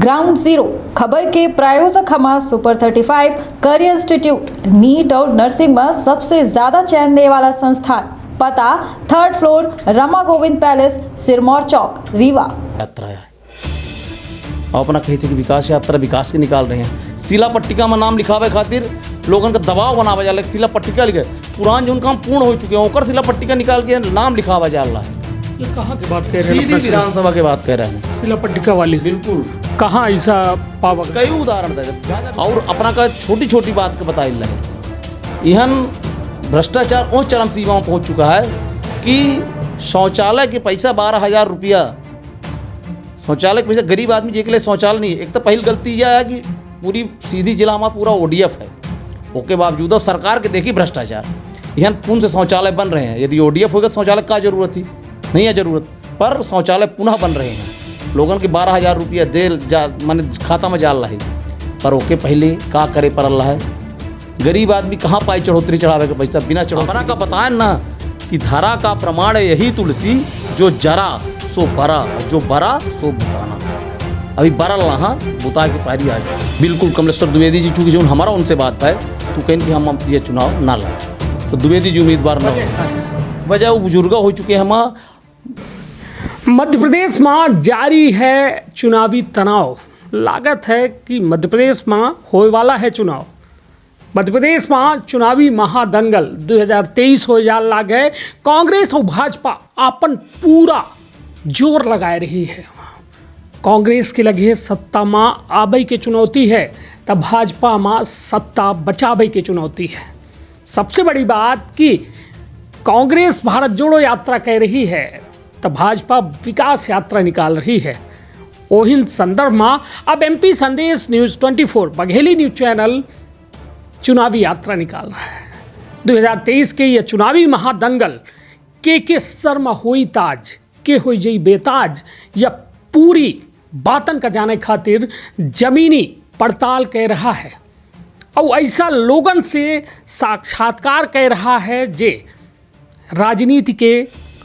Ground zero खबर के प्रायोजक हमारा सुपर 35 करियर इंस्टीट्यूट नीट और नर्सिंग में सबसे ज्यादा चयन देने वाला संस्थान। पता 3rd floor Rama Govind palace, Sirmaur चौक, रीवा। यात्रा है और अपना कही थे कि विकास यात्रा विकास के निकाल रहे हैं। शिला पट्टिका में नाम लिखावे खातिर लोगन का दबाव बनावा जाला। शिला पट्टिका लिखे पुरान जो काम पूर्ण हो चुके हैं ओकर शिला पट्टिका निकाल के नाम लिखावा जाला है। ये कहाँ की बात कह रहे हैं? विधानसभा की बात कह रहे हैं। शिला पट्टिका वाली बिल्कुल कहाँ ऐसा पावा? कई उदाहरण दे और अपना का छोटी छोटी बात के बताइल रहे। यहन भ्रष्टाचार उस चरम सीमा में पहुंच चुका है कि शौचालय के पैसा 12,000 रुपया। शौचालय के पैसा गरीब आदमी जी के लिए शौचालय नहीं है। एक तो पहली गलती यह है कि पूरी सीधी जिला में पूरा ODF है, उसके बावजूद सरकार के देखी भ्रष्टाचार। यहाँ पुनः से शौचालय बन रहे हैं। यदि ODF होगा तो शौचालय का जरूरत थी, नहीं है जरूरत, पर शौचालय पुनः बन रहे हैं। लोगन के 12,000 रुपया दे जा माने खाता में जाल रहे, पर ओके पहले का करे पर अल्लाह है। गरीब आदमी कहाँ पाई चढ़ोतरी चढ़ावे का पैसा बिना चढ़ोतरी का बताए ना कि धारा का प्रमाण है यही तुलसी, जो जरा सो बरा, जो बरा सो बुताना। अभी बरल रहा बुता के पारी आज बिल्कुल। कमलेश्वर द्विवेदी जी चूँकि जो हमारा उनसे बात है तो कहें कि हम ये चुनाव ना लड़े, तो द्विवेदी जी उम्मीदवार न हो। वजह वो बुजुर्ग हो चुके हैं। हम मध्य प्रदेश में जारी है चुनावी तनाव। लागत है कि मध्य प्रदेश में होने वाला है चुनाव। मध्य प्रदेश में चुनावी महादंगल 2023 हो जा लागे। कांग्रेस और भाजपा अपन पूरा जोर लगाए रही है। कांग्रेस के लगे सत्ता में आबे के चुनौती है, तब भाजपा में सत्ता बचावे के चुनौती है। सबसे बड़ी बात कि कांग्रेस भारत जोड़ो यात्रा कह रही है, तब भाजपा विकास यात्रा निकाल रही है। ओहिन संदर्भ में अब MP संदेश न्यूज़ 24 बघेली न्यूज़ चैनल चुनावी यात्रा निकाल रहा है। 2023 के ये चुनावी महादंगल के सर में होई ताज, के हो जई बेताज, या पूरी बातन का जाने खातिर जमीनी पड़ताल कह रहा है और ऐसा लोगन से साक्षात्कार कह रहा है जे राजनीति के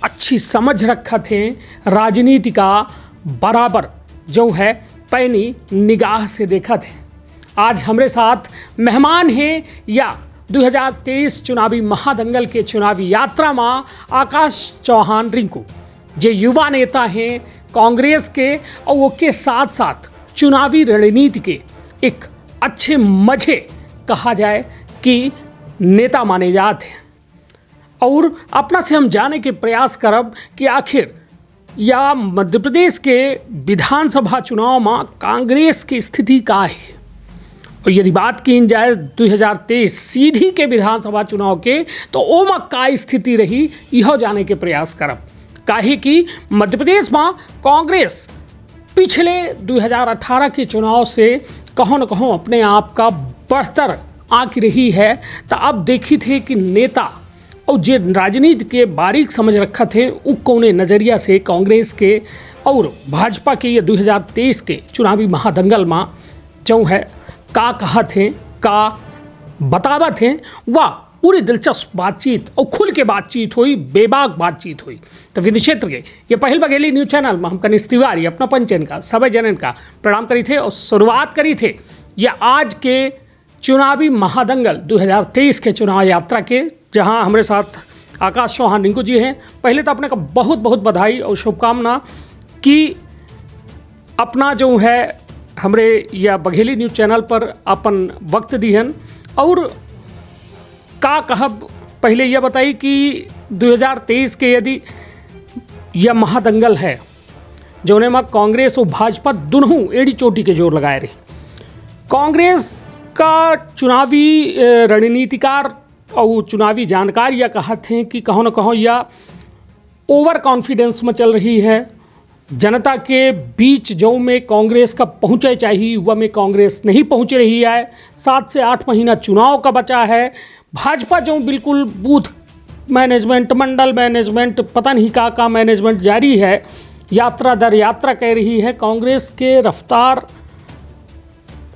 अच्छी समझ रखा थे, राजनीति का बराबर जो है पैनी निगाह से देखा थे। आज हमारे साथ मेहमान हैं या 2023 चुनावी महादंगल के चुनावी यात्रा में आकाश चौहान रिंकू, जो युवा नेता हैं कांग्रेस के और वो के साथ साथ चुनावी रणनीति के एक अच्छे मझे कहा जाए कि नेता माने जाते हैं। और अपना से हम जाने के प्रयास करब कि आखिर या मध्य प्रदेश के विधानसभा चुनाव में कांग्रेस की स्थिति का है। और यदि बात की जाए 2023 सीधी के विधानसभा चुनाव के, तो ओमा का स्थिति रही यह जाने के प्रयास करब। काहे कि मध्य प्रदेश में कांग्रेस पिछले 2018 के चुनाव से कहों न कहों अपने आप का बढ़तर आंक रही है। तो अब देखी थे कि नेता और जो राजनीति के बारीक समझ रखा थे वो कौने नज़रिया से कांग्रेस के और भाजपा के ये 2023 के चुनावी महादंगल में जो है का कहा थे, का बतावा थे, वह पूरी दिलचस्प बातचीत और खुल के बातचीत हुई, बेबाक बातचीत हुई। तो विधि क्षेत्र के ये पहल बघेली न्यूज़ चैनल में हम कनिष्ठ तिवारी अपना पंचन का सभी जनन का प्रणाम करी थे और शुरुआत करी थे या आज के चुनावी महादंगल 2023 के चुनाव यात्रा के, जहां हमारे साथ आकाश चौहान रिंकू जी हैं। पहले तो अपने का बहुत बहुत बधाई और शुभकामना कि अपना जो है हमरे या बघेली न्यूज़ चैनल पर अपन वक्त दिहन। और का कहब पहले यह बताई कि 2023 के यदि यह महादंगल है जोने में कांग्रेस और भाजपा दोनों एड़ी चोटी के जोर लगाए रही। कांग्रेस का चुनावी रणनीतिकार और चुनावी जानकार यह कहते हैं कि कहो न कहो या ओवर कॉन्फिडेंस में चल रही है। जनता के बीच जो में कांग्रेस का पहुँचे चाहिए वह में कांग्रेस नहीं पहुँच रही है। 7 से 8 महीना चुनाव का बचा है। भाजपा जो बिल्कुल बूथ मैनेजमेंट, मंडल मैनेजमेंट, पता नहीं का मैनेजमेंट जारी है, यात्रा दर यात्रा कह रही है। कांग्रेस के रफ्तार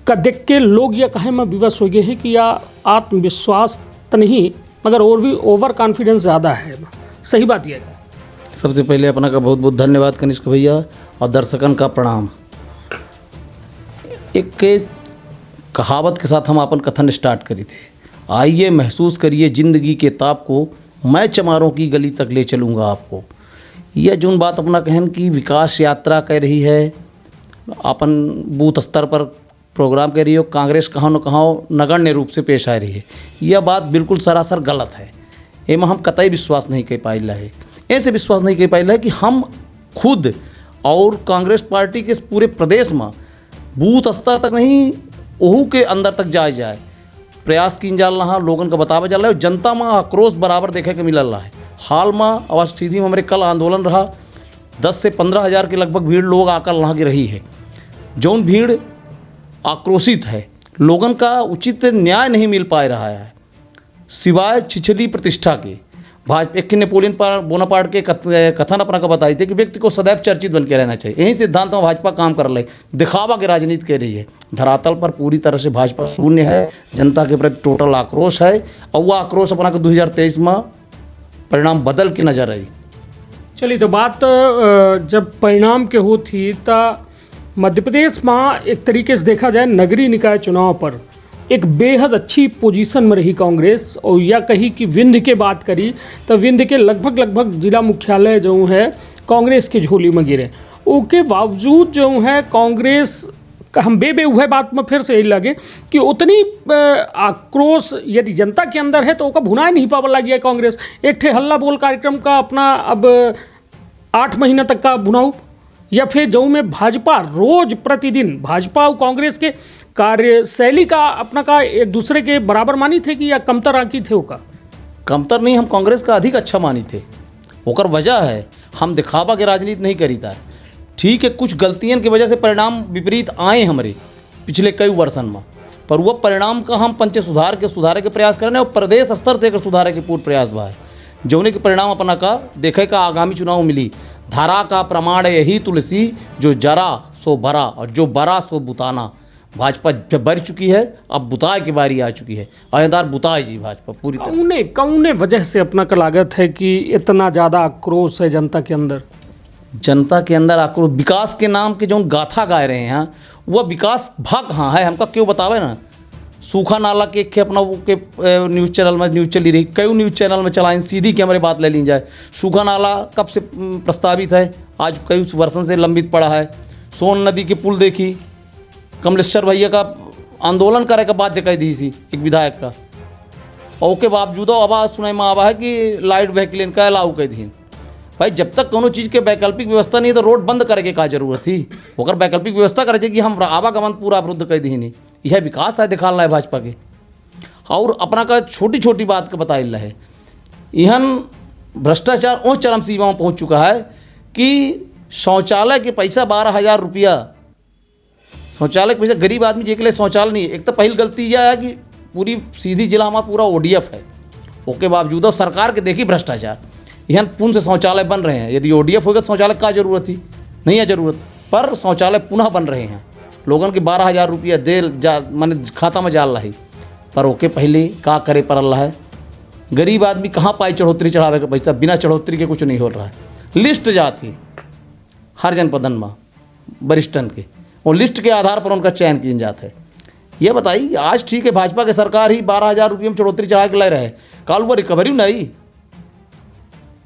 का देख के लोग यह कहे में विवश हो गए हैं कि यह आत्मविश्वास तो नहीं मगर और भी ओवर कॉन्फिडेंस ज़्यादा है। सही बात यह है। सबसे पहले अपना का बहुत बहुत धन्यवाद कनिष्क भैया और दर्शकन का प्रणाम। एक कहावत के साथ हम अपन कथन स्टार्ट करी थे, आइए महसूस करिए ज़िंदगी के ताप को, मैं चमारों की गली तक ले चलूँगा आपको। यह जोन बात अपना कहन की विकास यात्रा कह रही है, अपन बूथ स्तर पर प्रोग्राम कर रही हो, कांग्रेस कहाँ न कहाँ नगण्य रूप से पेश आ रही है, यह बात बिल्कुल सरासर गलत है। एमा हम कतई विश्वास नहीं कर पाइला है। ऐसे विश्वास नहीं कर पाइला है कि हम खुद और कांग्रेस पार्टी के पूरे प्रदेश में बूथ स्तर तक नहीं, ओहू के अंदर तक जाए प्रयास की जा रहा, लोगन का बतावा जा रहा है। जनता में आक्रोश बराबर देखे के मिल रहा है। हाल में आवाज सीधी में हमारे कल आंदोलन रहा, 10 से 15 हज़ार के लगभग भीड़ लोग आकर वहाँ की रही है। जौन भीड़ आक्रोशित है, लोगन का उचित न्याय नहीं मिल पा रहा है, सिवाय छिछली प्रतिष्ठा के। भाजपा एक नेपोलियन बोनापार्ट के कथन अपना का बताई थे कि व्यक्ति को सदैव चर्चित बन के रहना चाहिए। यही सिद्धांत में भाजपा काम कर रही, दिखावा की राजनीति कर रही है। धरातल पर पूरी तरह से भाजपा शून्य है, जनता के प्रति टोटल आक्रोश है, और वह आक्रोश अपना के 2023 में परिणाम बदल के नजर आई। चलिए, तो बात जब परिणाम के हो थी तो मध्य प्रदेश में एक तरीके से देखा जाए नगरीय निकाय चुनाव पर एक बेहद अच्छी पोजीशन में रही कांग्रेस। और या कही कि विंध्य के बात करी तो विंध्य के लगभग जिला मुख्यालय जो है कांग्रेस की झोली में गिरे। उसके बावजूद जो है कांग्रेस का हम वह बात में फिर से यही लगे कि उतनी आक्रोश यदि जनता के अंदर है तो उसका भुना नहीं पावा लगी है कांग्रेस। एक ठे हल्ला बोल कार्यक्रम का अपना अब 8 महीना तक का भुनाऊ, या फिर जो में भाजपा रोज प्रतिदिन भाजपा और कांग्रेस के कार्यशैली का अपना का एक दूसरे के बराबर मानी थे कि या कमतर आंकी थे? उसका कमतर नहीं, हम कांग्रेस का अधिक अच्छा मानी थे। ओकर वजह है हम दिखावा के राजनीति नहीं करी था। ठीक है, कुछ गलतियों की वजह से परिणाम विपरीत आए हमारे पिछले कई वर्षन में, पर वह परिणाम का हम पंच सुधारे के प्रयास करें और प्रदेश स्तर से सुधारे के पूर्ण प्रयास बा है। जौने के परिणाम अपना का देखे का आगामी चुनाव मिली। धारा का प्रमाण यही तुलसी, जो जरा सो भरा और जो बरा सो बुताना। भाजपा जब बढ़ चुकी है, अब बुताए की बारी आ चुकी है। आयेदार बुताए जी भाजपा पूरी तरह। कौने वजह से अपना का लागत है कि इतना ज़्यादा आक्रोश है जनता के अंदर? जनता के अंदर आक्रोश विकास के नाम के जो गाथा गाए रहे हैं, वह विकास भाग कहाँ है हमका क्यों बतावे ना। सूखा नाला के अपना वो के न्यूज़ चैनल में न्यूज़ चली रही, कई न्यूज़ चैनल में चलाएं सीधी की हमारी बात ले ली जाए। सूखा नाला कब से प्रस्तावित है, आज कई वर्षों से लंबित पड़ा है। सोन नदी के पुल देखी, कमलेश्वर भैया का आंदोलन करे का बात दिखाई दी सी एक विधायक का, और के बावजूद आवाज़ सुनाई में आवा है कि लाइट व्हीकल का अलाउ कर दी। भाई जब तक कोनो चीज़ के वैकल्पिक व्यवस्था नहीं है तो रोड बंद करे के का जरूरत थी? ओकर वैकल्पिक व्यवस्था करे कि हम आवागमन पूरा अवरुद्ध कर दी नहीं। यह विकास है दिखा रहा है भाजपा के। और अपना का छोटी छोटी बात के बताइल है, यहन भ्रष्टाचार उस चरम सीमा में पहुँच चुका है कि शौचालय के पैसा 12,000 रुपया, शौचालय के पैसा गरीब आदमी जी के लिए शौचालय नहीं है। एक तो पहली गलती यह है कि पूरी सीधी जिला हमारा पूरा ODF है, उसके बावजूद सरकार के देखी भ्रष्टाचार। यहाँ पुनः से शौचालय बन रहे हैं। यदि ODF होगा तो शौचालय का जरूरत थी, नहीं है जरूरत, पर शौचालय पुनः बन रहे हैं। लोगन के 12,000 रुपया दे माने खाता में जाल रही, पर ओके पहले का करे पड़ल है। गरीब आदमी कहाँ पाई चढ़ोतरी चढ़ावे का पैसा, बिना चढ़ोतरी के कुछ नहीं हो रहा है। लिस्ट जाती हर जनपदन में वरिष्ठन के, और लिस्ट के आधार पर उनका चयन किया जाता है। ये बताइए, आज ठीक है भाजपा की सरकार ही 12,000 रुपये में चढ़ोतरी चढ़ा के ले रहे हैं, कल वो रिकवरी नहीं।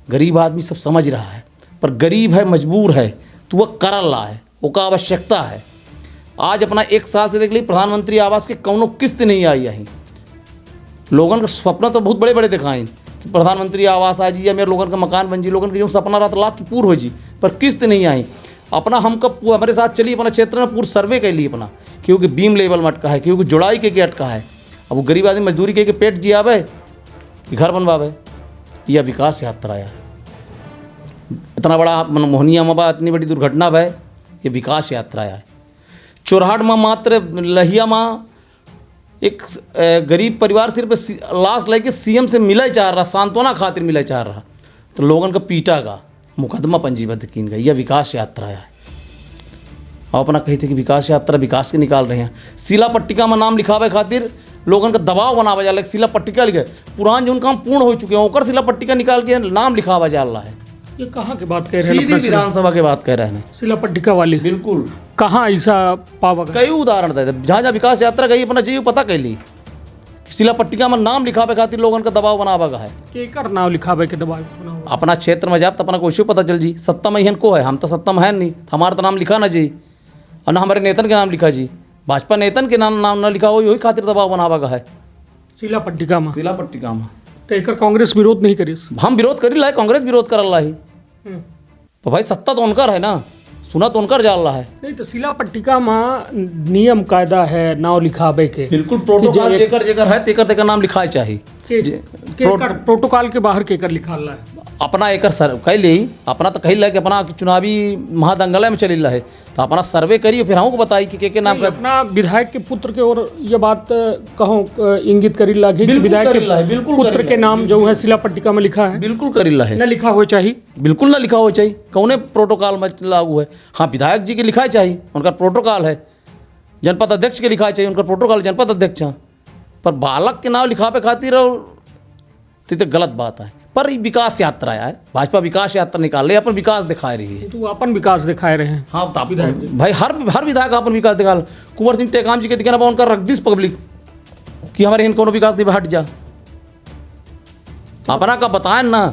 गरीब आदमी सब समझ रहा है, पर गरीब है, मजबूर है, तो वह कर रहा है, उसका आवश्यकता है। आज अपना 1 साल से देख ली प्रधानमंत्री आवास के कौनो किस्त नहीं आई है। लोगन का सपना तो बहुत बड़े बड़े दिखाएं कि प्रधानमंत्री आवास आ जी या मेरे लोगन का मकान बन जी, लोगन के जो सपना रहा लाख की पूर्ण हो जी, पर किस्त नहीं आई। अपना हमका हमारे साथ चलिए अपना क्षेत्र में पूर्ण सर्वे कर लिए अपना, क्योंकि बीम लेवल में अटका है, क्योंकि जुड़ाई के अटका है। अब वो गरीब आदमी मजदूरी के पेट जियावे कि घर बनवावे। यह विकास यात्रा है। इतना बड़ा मोहनिया में इतनी बड़ी दुर्घटना है, ये विकास यात्रा है। चोरहाट में मात्र लहिया में एक गरीब परिवार सिर्फ लाश लेके CM से मिले चाह रहा, सांत्वना खातिर मिले चाह रहा, तो लोगन का पीटा का मुकदमा पंजीबद्ध किन गई। यह विकास यात्रा है। और अपना कही थे कि विकास यात्रा विकास के निकाल रहे हैं। शिला पट्टिका में नाम लिखावे खातिर लोगन का दबाव बनावा जाला, शिला पट्टिका लिखे, पुरान जो काम पूर्ण हो चुके हैं ओकर शिला पट्टिका निकाल के नाम लिखावा जा रहा है। ये कहाँ की बात कह रहे हैं? सीधी अपना विधानसभा की बात कह रहे हैं। सिला पट्टिका वाली बिल्कुल कहाँ ऐसा पावा गया? कई उदाहरण दे जहाँ जहाँ विकास यात्रा गई अपना चाहिए पता कैली शिला पट्टिका में नाम लिखावे खातिर लोगन का दबाव बनावा गया है। केकर नाम लिखावे के दबाव बना हुआ? अपना क्षेत्र में जाब तो अपना कोई पता चल जी सत्ता में को है, हम तो सत्ता में है नहीं, हमारा तो नाम लिखा ना जी और ना हमारे नेतन के नाम लिखा जी, भाजपा नेतन के नाम ना लिखा हो यही खातिर दबाव बनावा गया है सिला पट्टिका में। शिला पट्टिका में तो एकर कांग्रेस विरोध नहीं करी? हम विरोध करी ला, कांग्रेस विरोध कर रहा है। तो भाई सत्ता तो उनकर है ना, सुना तो उनकर जा रहा है। नहीं तो सिला पट्टिका में नियम कायदा है नाव लिखावे के। बिल्कुल प्रोटोकॉल जेकर जेकर है तेकर तेकर नाम लिखाए चाहिए। प्रोटोकॉल के बाहर केकर लिखा है? अपना एकर सर कह ली अपना तो कही ला कि अपना चुनावी महादंगल में चली रहा है तो अपना सर्वे करिए फिर हमको बताई कि के नाम का अपना विधायक के पुत्र के और ये बात कहो इंगित करी लागे कि विधायक के पुत्र के नाम जो है सिला पट्टिका में लिखा है? बिल्कुल करी ला है, न लिखा हो चाहिए, बिल्कुल ना लिखा हो चाहिए, कौने प्रोटोकॉल में लागू है। हाँ विधायक जी के लिखा चाहिए, उनका प्रोटोकॉल है, जनपद अध्यक्ष के लिखा चाहिए, उनका प्रोटोकॉल जनपद अध्यक्ष है, पर बालक के नाम लिखावे खातिर और तो गलत बात है। पर विकास यात्रा है, भाजपा विकास यात्रा निकाल रही है, अपन विकास दिखा रही है। तो अपन विकास दिखाए रहे हैं। हाँ भाई हर विधायक अपन विकास दिखा, कुंवर सिंह टेकाम जी के दिखाना उनका रख दिस पब्लिक कि हमारे इन कोनो विकास नहीं हट जा। अपना का बताएं ना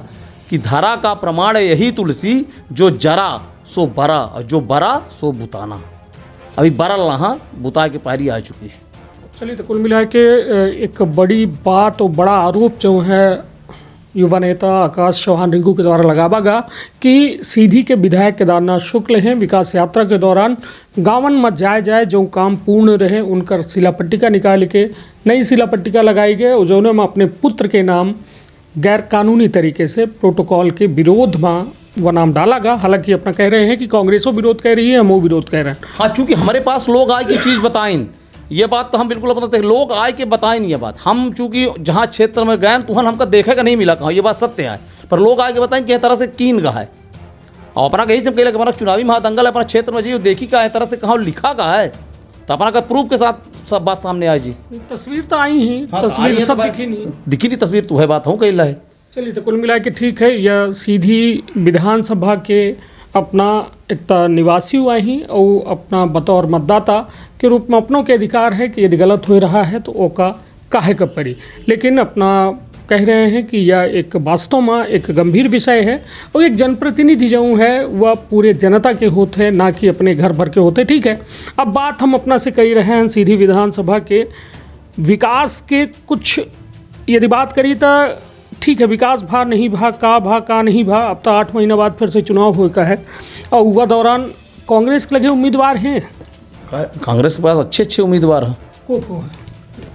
कि धरा का प्रमाण है यही तुलसी, जो जरा सो बरा और जो बरा सो बुताना। अभी बरल रहा बुता के पारी आ चुकी है। चलिए तो कुल मिला के एक बड़ी बात और बड़ा आरोप जो है युवा नेता आकाश चौहान रिंकू के द्वारा लगावा गया कि सीधी के विधायक केदारनाथ शुक्ल हैं विकास यात्रा के दौरान गाँवन में जाए जो काम पूर्ण रहे उनकर सिला पट्टिका निकाल के नई सिला पट्टिका लगाई गई और जो में अपने पुत्र के नाम गैर कानूनी तरीके से प्रोटोकॉल के विरोध में वह नाम डाला गया। हालांकि अपना कह रहे हैं कि कांग्रेसों विरोध कह रही है, हम वो विरोध कह रहे हैं। हाँ चूँकि हमारे पास लोग आए की चीज़ बताएं, ये बात तो हम बिल्कुल अपना लोग आए के बताएं नहीं। ये बात हम चूंकि जहाँ क्षेत्र में गए तो हमका देखेगा नहीं मिला कहाँ, ये बात सत्य है, पर लोग आए के बताएं कि तरह से कीन गा है और अपना कहीं से कह हमारा चुनावी महादंगल है अपना क्षेत्र में जी देखी का तरह से कहाँ लिखा का है तो अपना का प्रूफ के साथ सब बात सामने आई जी। तस्वीर तो आई ही। हाँ, तस्वीर सब दिखी नहीं, दिखी नहीं तस्वीर तो है बात हूँ कही है। चलिए तो कुल मिला के ठीक है, यह सीधी विधानसभा के अपना एक निवासी हुआ ही और अपना बतौर मतदाता के रूप में अपनों के अधिकार है कि यदि गलत हो रहा है तो ओका काहे कब पड़ी। लेकिन अपना कह रहे हैं कि यह एक वास्तव में एक गंभीर विषय है और एक जनप्रतिनिधि जो है वह पूरे जनता के होते हैं ना कि अपने घर भर के होते। ठीक है, अब बात हम अपना से कही रहे हैं सीधी विधानसभा के विकास के कुछ यदि बात करी तो ठीक है, विकास भा नहीं भा का नहीं भा, अब तो 8 महीना बाद फिर से चुनाव हो का है और वह दौरान कांग्रेस के लगे उम्मीदवार हैं। कांग्रेस के पास अच्छे उम्मीदवार हैं। को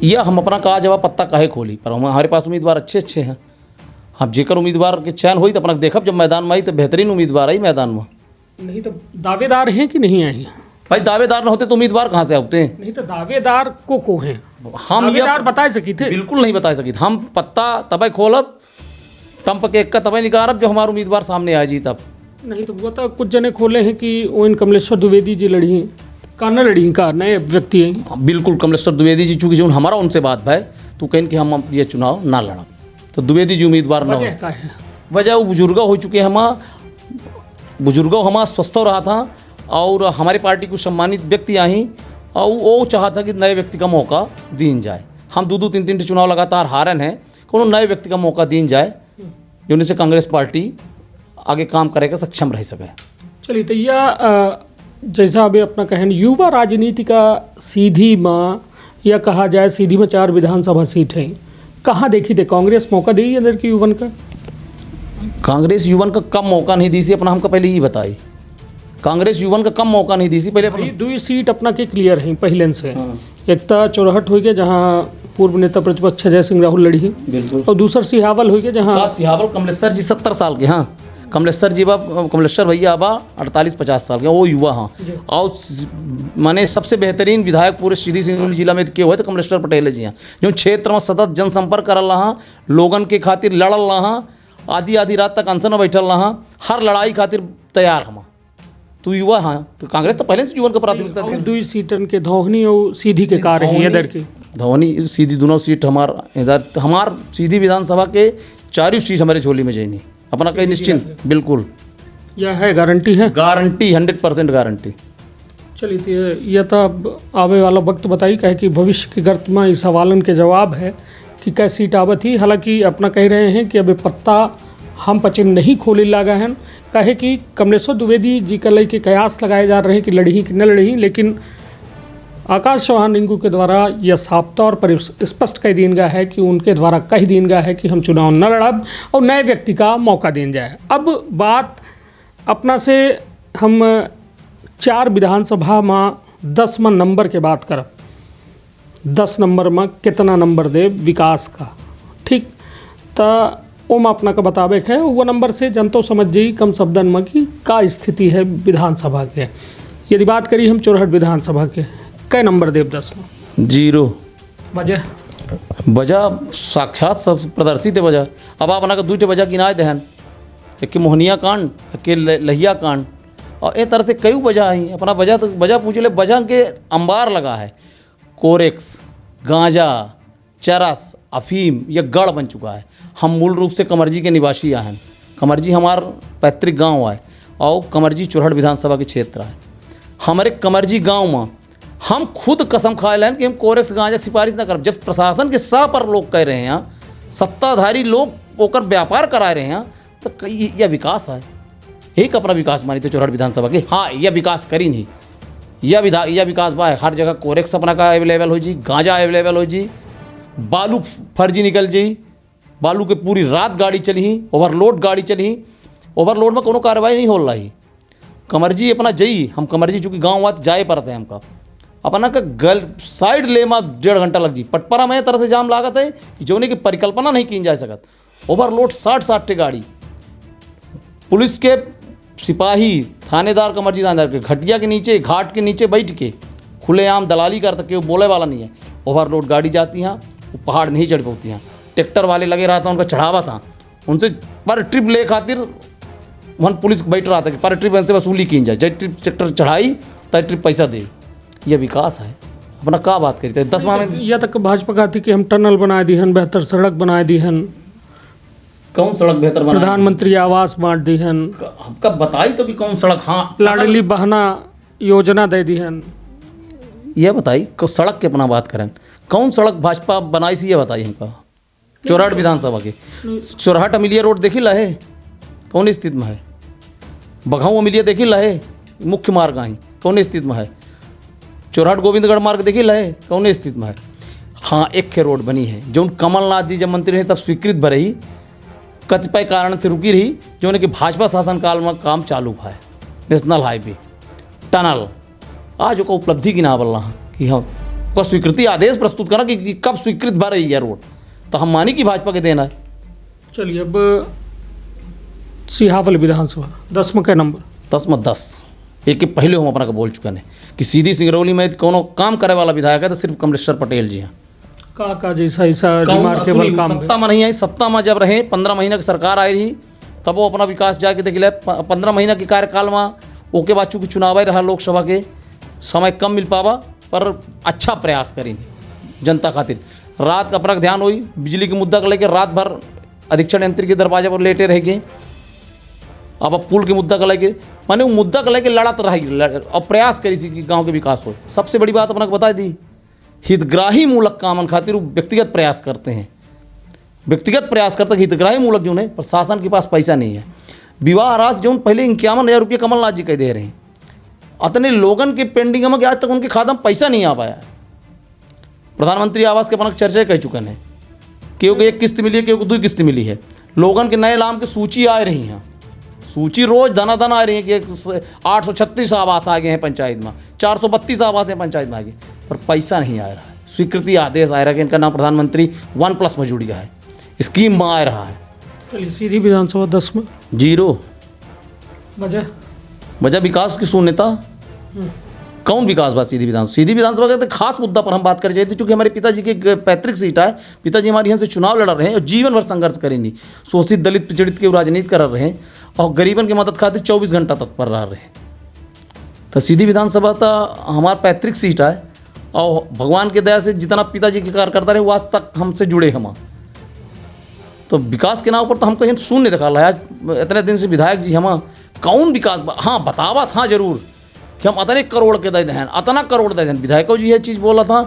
यह हम अपना कहा जवाब पत्ता काहे खोली, पर हमारे पास उम्मीदवार अच्छे हैं। हम जेकर उम्मीदवार के चयन हुई तो अपना देखब जब मैदान में आई तो बेहतरीन उम्मीदवार आई मैदान में। नहीं तो दावेदार हैं कि नहीं आई? भाई दावेदार न होते तो उम्मीदवार कहाँ से आते हैं? नहीं तो दावेदार को हैं हम दावेदार बता सकी थे? बिल्कुल नहीं बता सकी। हम पत्ता तब खोलब टम्प के एक का तब निकारब जब हमारा उम्मीदवार सामने आ जी तब। नहीं तो वो तो कुछ जने खोले हैं कि ओन कमलेश्वर द्विवेदी जी लड़ी हैं का न लड़ी का नए व्यक्ति हैं। बिल्कुल कमलेश्वर द्विवेदी जी चूँकि जो हमारा उनसे बात भाई तो कहें कि हम ये चुनाव ना लड़ा तो द्विवेदी जी उम्मीदवार न हो। वजह वो बुजुर्ग हो चुके हैं, बुजुर्ग हमारा स्वस्थ हो रहा था और हमारी पार्टी को सम्मानित व्यक्ति आई और वो चाहता कि नए व्यक्ति का मौका दीन जाए। हम 2-3 चुनाव लगातार हारन हैं, कोनो नए व्यक्ति का मौका दीन जाए जिनसे कांग्रेस पार्टी आगे काम करेगा सक्षम रह सके। चलिए तो यह जैसा अभी अपना कहन युवा राजनीति का सीधी में या कहा जाए सीधी में 4 विधानसभा सीट हैं, कहाँ देखी थे कांग्रेस मौका दी अंदर की युवन का? कांग्रेस युवन का कम मौका नहीं दी सी, अपना हमका पहले ये बताई। कांग्रेस युवन का कम मौका नहीं दी सी पहले। 2 सीट अपना के क्लियर हैं पहले से। एक तो चौराहट हो गया जहाँ पूर्व नेता प्रतिपक्ष अजय सिंह राहुल लड़ी है और दूसरा सिहावल हो गया जहाँ सिहावल कमलेश्वर जी 70 साल के। हाँ कमलेश्वर भैया आबा 48-50 साल के वो युवा। हाँ और माने सबसे बेहतरीन विधायक पूरे सीधी सिंगरौली जिला में के हुए तो कमलेश्वर पटेल जी हैं जो क्षेत्र में सतत जनसंपर्क कर रहा, लोगन के खातिर लड़ल रहा, आधी रात तक अनशन में बैठल रहा, हर लड़ाई खातिर तैयार हम तो युवा। हाँ तो कांग्रेस तो पहले से युवा को प्राथमिकता दी। 2 सीटन के धोनी और सीधी के कार्य हैं इधर के धोनी सीधी दोनों सीट हमार सीधी विधानसभा के 4 सीट हमारे झोली में जाइनी। अपना कहीं निश्चिंत बिल्कुल यह है गारंटी है। Guarantee 100% guarantee. चलिए तो यह तो अब आवे वाला वक्त बताई कहे कि भविष्य के गर्त में इस सवालन के जवाब है कि कै सीट आवत ही। हालांकि अपना कह रहे हैं कि अभी पत्ता हम पचिन नहीं खोले लगा है, कहे कि कमलेश्वर द्विवेदी जी का लेके कयास लगाए जा रहे हैं कि लड़ी कि न लड़ी, लेकिन आकाश चौहान रिंकू के द्वारा यह साफ तौर पर स्पष्ट कह दिया गया है कि उनके द्वारा कह दिया गया है कि हम चुनाव न लड़ब और नए व्यक्ति का मौका दिया जाए। अब बात अपना से हम 4 विधानसभा में 10 में नंबर के बात करब। 10 नंबर में कितना नंबर दे विकास का, ठीक तो ओम अपना का बतावे है वो नंबर से जनतो समझ जाई कम शब्दन में कि का स्थिति है विधानसभा के। यदि बात करी हम चोरहट विधानसभा के, कै नंबर देव 10 में? 0। वजह साक्षात सब प्रदर्शित है वजह। अब आप का 2 वजह गिनाए दहन, एक के मोहनिया कांड, एक के लहिया कांड, और ए तरह से कई वजह आई। अपना वजह पूछ ले, वजह के अंबार लगा है। कोरेक्स, गांजा, चरस, अफीम यह गढ़ बन चुका है। हम मूल रूप से कमरजी के निवासी हैं। कमरजी हमार पैतृक गांव है और कमरजी चोरहट विधानसभा के क्षेत्र है। हमारे कमरजी गांव में हम खुद कसम खाए लें कि हम कोरेक्स गांजा की सिफारिश ना कर। जब प्रशासन के सह पर लोग कह रहे हैं, सत्ताधारी लोग होकर व्यापार करा रहे हैं, तो यह विकास है। एक अपना विकास मानी तो चोरहट विधानसभा के। हाँ, यह विकास करी नहीं, यह विकास बा है। हर जगह कोरेक्स अपना का अवेलेबल हो जी, गांजा अवेलेबल हो जी, बालू फर्जी निकल जी, बालू के पूरी रात गाड़ी चली ही, ओवरलोड गाड़ी चली ही, ओवरलोड में कोनो कार्रवाई नहीं हो रही। कमरजी अपना जई, हम कमरजी चूँकि गाँव वात जाए पड़ते हैं हमका, अपना का गल साइड ले में 1.5 घंटा लग जी। पटपरा में तरह से जाम लागत है कि जोने की परिकल्पना नहीं की जा सकत। ओवरलोड 60 गाड़ी, पुलिस के सिपाही, थानेदार कमरजी थानेदार के घटिया के नीचे, घाट के नीचे बैठ के खुलेआम दलाली कर तक बोले वाला नहीं है। ओवरलोड गाड़ी जाती हैं, वो पहाड़ नहीं चढ़ पाती हैं। ट्रैक्टर वाले लगे रहा था, उनका चढ़ावा था, उनसे पर ट्रिप ले खातिर वहाँ पुलिस बैठ रहा था कि पर ट्रिप उनसे वसूली की जाए। जब ट्रिप ट्रैक्टर चढ़ाई तब ट्रिप पैसा दे। यह विकास है। अपना क्या बात करते हैं 10 माह में। यह तक भाजपा का थी कि हम टनल बना दी हन, बेहतर सड़क बना दी हन, कौन सड़क बेहतर बना, प्रधानमंत्री आवास बांट दी हन, कब बताई तो कि कौन सड़क। हाँ, लाडली बहना योजना दे दी हन। यह बताई सड़क के अपना बात करें, कौन सड़क भाजपा बनाई सी, ये बताई हमका। चोरहट विधानसभा के चोरहट अमिलिया रोड देखी लहे कौन स्थिति में है? बघाऊ अमिलिया देखी लहे मुख्य मार्ग आई कौन स्थिति में है? चोरहट गोविंदगढ़ मार्ग देखी लहे कौन स्थिति में है? हाँ, एक खे रोड बनी है जो कमलनाथ जी जब मंत्री रहे तब स्वीकृत भरही, कतिपय कारण से रुकी रही, जो कि भाजपा शासनकाल में काम चालू है। नेशनल हाईवे, टनल, आज का उपलब्धि की ना बोल रहा कि हाँ को स्वीकृति आदेश प्रस्तुत करा कि कब स्वीकृत भर रही है रोड, तो हम मानी कि भाजपा के देना है। चलिए अब सिहावल विधानसभा 10 में क्या नंबर? 10 में 10। एक के पहले हम अपना का बोल चुके हैं कि सीधी सिंगरौली में कोनो काम करे वाला विधायक है तो सिर्फ कमलेश्वर पटेल जी हैं। का जैसा ऐसा रिमार्केबल काम सत्ता में नहीं आई। सत्ता में जब रहे 15 महीना की सरकार आई रही तब वो अपना विकास जाके देख ले। 15 महीना के कार्यकाल में ओके बाद चूँकि चुनाव रहा, लोकसभा के समय कम मिल पावा, पर अच्छा प्रयास करी जनता खातिर। रात का अपना ध्यान हुई बिजली के मुद्दा को लेकर रात भर अधीक्षण यंत्र के दरवाजे पर लेटे रह गए। अब पुल के मुद्दा को लेकर माने वो मुद्दा को लेकर लड़त रही और प्रयास करी सी कि गाँव के विकास हो। सबसे बड़ी बात अपना को बता दी, हितग्राही मूलक कामन खातिर वो व्यक्तिगत प्रयास करते हैं। व्यक्तिगत प्रयास करते हितग्राही मूलक जो है, प्रशासन के पास पैसा नहीं है। विवाह राशि जो पहले 51,000 रुपये कमलनाथ जी कह दे रहे हैं, अतने लोगन के पेंडिंग में कि आज तक उनके खाता में पैसा नहीं आ पाया। प्रधानमंत्री आवास के अपना चर्चा कह चुके हैं, केहू को 1 किस्त मिली है, केहू को 2 किस्त मिली है। लोगन के नए नाम की सूची आ रही हैं, सूची रोज धनाधन आ रही है कि 836 आवास आ गए हैं पंचायत में, 432 आवास हैं पंचायत में आ गए, पर पैसा नहीं आ रहा है। स्वीकृति आदेश आ रहा है कि इनका नाम प्रधानमंत्री 1+ में जुड़ गया है, स्कीम में आ रहा है। चलिए सीधी विधानसभा 10 में 0। वजह विकास की शून्यता। कौन विकास बात? सीधी विधानसभा का तो खास मुद्दा पर हम बात कर चाहिए, चूँकि हमारे पिताजी की पैतृक सीट है। पिताजी हमारे यहाँ से चुनाव लड़ रहे हैं और जीवन भर संघर्ष करेंगे। शोषित दलित पीड़ित के राजनीति कर रहे हैं और गरीबन की मदद खातिर 24 घंटा तत्पर रह रहे हैं। तो सीधी विधानसभा तो हमारा पैतृक सीट है और भगवान की दया से जितना पिताजी के कार्यकर्ता रहे वो आज तक हमसे जुड़े हम। तो विकास के नाम पर तो हम कहीं शून्य दिखा रहा है। इतने दिन से विधायक जी हम कौन विकास, हाँ बतावा था जरूर कि हम इतने करोड़ के दे दें, इतना करोड़ दे दें। विधायकों जी ये चीज़ बोला था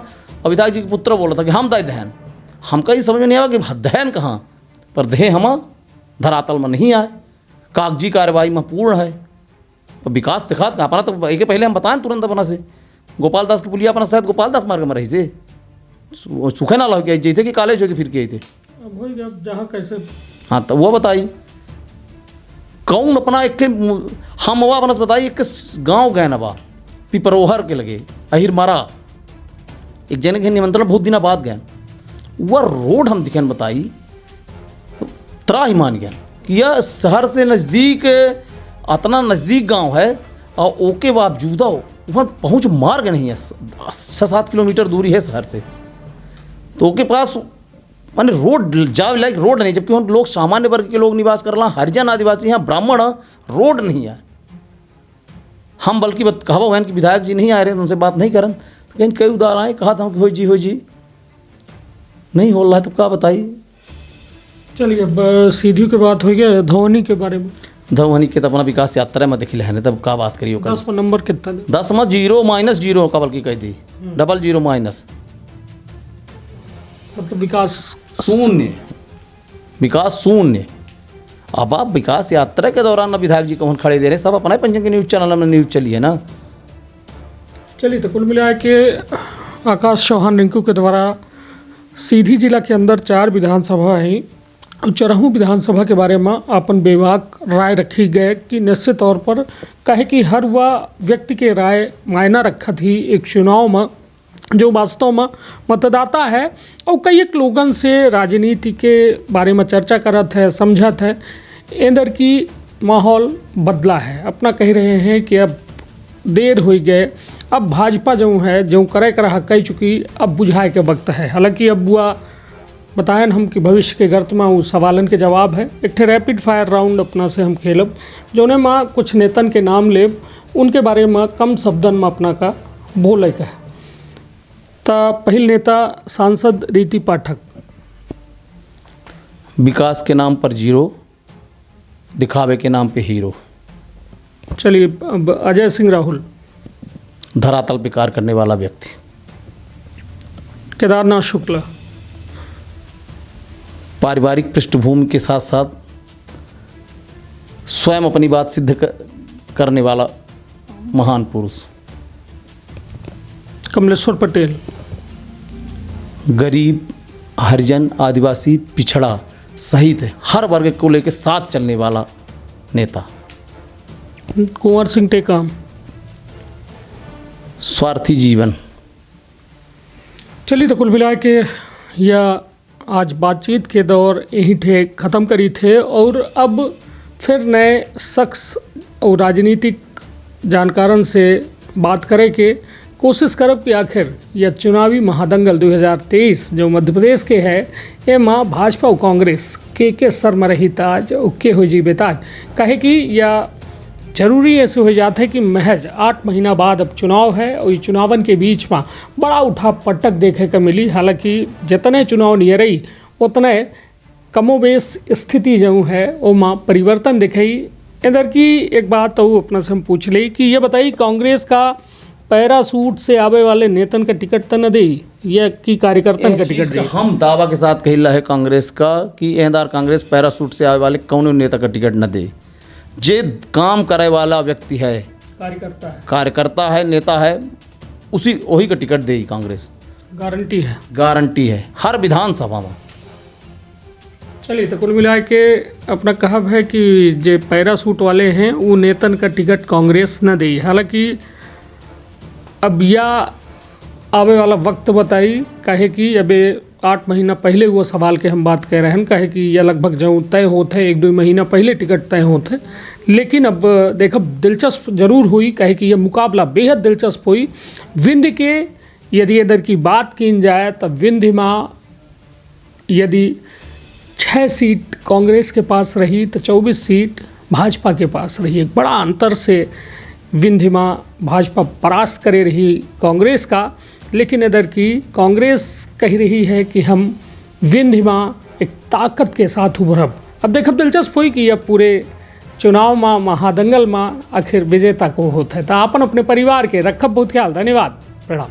और विधायक जी के पुत्र बोला था कि हम दे दें। हमका ये समझ में नहीं आया कि दहन कहाँ पर दे, हम धरातल में नहीं आए, कागजी कार्रवाई में पूर्ण है। तो विकास दिखा अपना तो एक पहले हम बताएं तुरंत अपना से गोपाल दास की पुलिया अपना शायद गोपाल दास मार्ग में रही थे, सुखे ना लग गए थे कि कॉलेज होके फिर के थे। अब हो गया जहाँ कैसे। हाँ तो वो बताई कौन अपना एक हम वह अपना बताई एक गांव गए नबा पिपरोहर के लगे अहिर मारा एक जन के निमंत्रण बहुत दिन बाद गए। वह रोड हम दिखन बताई तरा ही मान गया कि यह शहर से नज़दीक इतना नज़दीक गांव है और ओके बावजूद वहाँ पहुँच मार्ग नहीं है, 6-7 किलोमीटर दूरी है शहर से। तो ओके पास माने रोड जाव लाइक रोड नहीं, जबकि वहाँ लोग सामान्य वर्ग के लोग निवास कर रहा, हरिजन आदिवासी यहाँ ब्राह्मण रोड नहीं है। हम बल्कि कहा बहन कि विधायक जी नहीं आ रहे, उनसे बात नहीं करन, तो कहीं कई उदार आए, कहा था कि हो जी नहीं हो रहा है, तो क्या बताइए। चलिए अब सीधी की बात हो गया धोनी के बारे में। धवनी के तो अपना विकास यात्रा में देखी है, तब क्या बात करियो। 10 पर नंबर कितना दे? 10 में 0-0 का बल्कि कह दी, 00- मतलब विकास शून्य, विकास शून्य। अब आप विकास यात्रा के दौरान ना विधायक जी कौन खड़े दे रहे हैं, सब अपना ही पंचायत के न्यूज़ चैनल में न्यूज़ चली है ना। चलिए तो कुल मिला के आकाश चौहान रिंकू के द्वारा सीधी जिला के अंदर 4 विधानसभा हैं, 14 विधानसभा के बारे में अपन बेबाक राय रखी गए कि निश्चित तौर पर कहे कि हर वह व्यक्ति के राय मायना रखा थी एक चुनाव में जो वास्तव में मतदाता है और कई एक लोगन से राजनीति के बारे में चर्चा करत है, समझत है। इधर की माहौल बदला है, अपना कह रहे हैं कि अब देर हो गए, अब भाजपा जो है जो करे कर कह चुकी, अब बुझाए के वक्त है। हालांकि अब बुआ बताएं हम कि भविष्य के गर्त में वो सवालन के जवाब है। एक रैपिड फायर राउंड अपना से हम खेलब, जोने में कुछ नेतन के नाम लेब, उनके बारे में कम शब्दन में अपना का बोले का है। तो पहल नेता सांसद रीति पाठक। विकास के नाम पर 0, दिखावे के नाम पे हीरो। चलिए अब अजय सिंह राहुल। धरातल पे कार्य करने वाला व्यक्ति। केदारनाथ शुक्ला। पारिवारिक पृष्ठभूमि के साथ साथ स्वयं अपनी बात सिद्ध करने वाला महान पुरुष। कमलेश्वर पटेल। गरीब, हरिजन, आदिवासी, पिछड़ा सहित हर वर्ग को लेकर साथ चलने वाला नेता। कुंवर सिंह टेकाम। स्वार्थी जीवन। चलिए तो कुल मिला के यह आज बातचीत के दौर यहीं थे ख़त्म करी थे और अब फिर नए शख्स और राजनीतिक जानकारन से बात करे के कोशिश करब कि आखिर यह चुनावी महादंगल 2023 जो मध्य प्रदेश के है ये माँ भाजपा और कांग्रेस के सर में रही ताज के हो जी बेताज कहे कि यह जरूरी ऐसे हो जाता है कि महज 8 महीना बाद अब चुनाव है और ये चुनावन के बीच में बड़ा उठा पटक देखे को मिली। हालांकि जितने चुनाव नियर रही उतने कमोबेश स्थिति जो है वो माँ परिवर्तन दिखाई। इधर की एक बात तो अपना से हम पूछ ली कि ये बताइए कांग्रेस का पैरासूट से आवे वाले नेतन का टिकट तो न दे या कि कार्यकर्तन का टिकट दे? हम दावा के साथ कहिला है कांग्रेस का कि एहदार कांग्रेस पैरासूट से आवे वाले कौन नेता का टिकट न दे। जे काम करे वाला व्यक्ति है, कार्यकर्ता है, नेता है, उसी वही का टिकट देगी कांग्रेस। गारंटी है हर विधानसभा में। चलिए तो कुल मिला के अपना कहब है कि जे पैरासूट वाले हैं वो नेतन का टिकट कांग्रेस न दे। हालांकि अब या आवे वाला वक्त बताई कहे कि अबे 8 महीना पहले वो सवाल के हम बात कह रहे हैं कहे कि यह लगभग जो तय होते है 1-2 महीना पहले टिकट तय होते। लेकिन अब देखो दिलचस्प जरूर हुई कहे कि यह मुकाबला बेहद दिलचस्प हुई। विंध्य के यदि इधर की बात की जाए तो विंध्य में यदि 6 सीट कांग्रेस के पास रही तो 24 सीट भाजपा के पास रही। एक बड़ा अंतर से विंध्य में भाजपा परास्त करे रही कांग्रेस का। लेकिन इधर की कांग्रेस कह रही है कि हम विंध्य में एक ताकत के साथ उभरब। अब देखब दिलचस्प हुई कि अब पूरे चुनाव में महादंगल में आखिर विजेता को होता है। तो अपन अपने परिवार के रखब बहुत ख्याल। धन्यवाद। प्रणाम।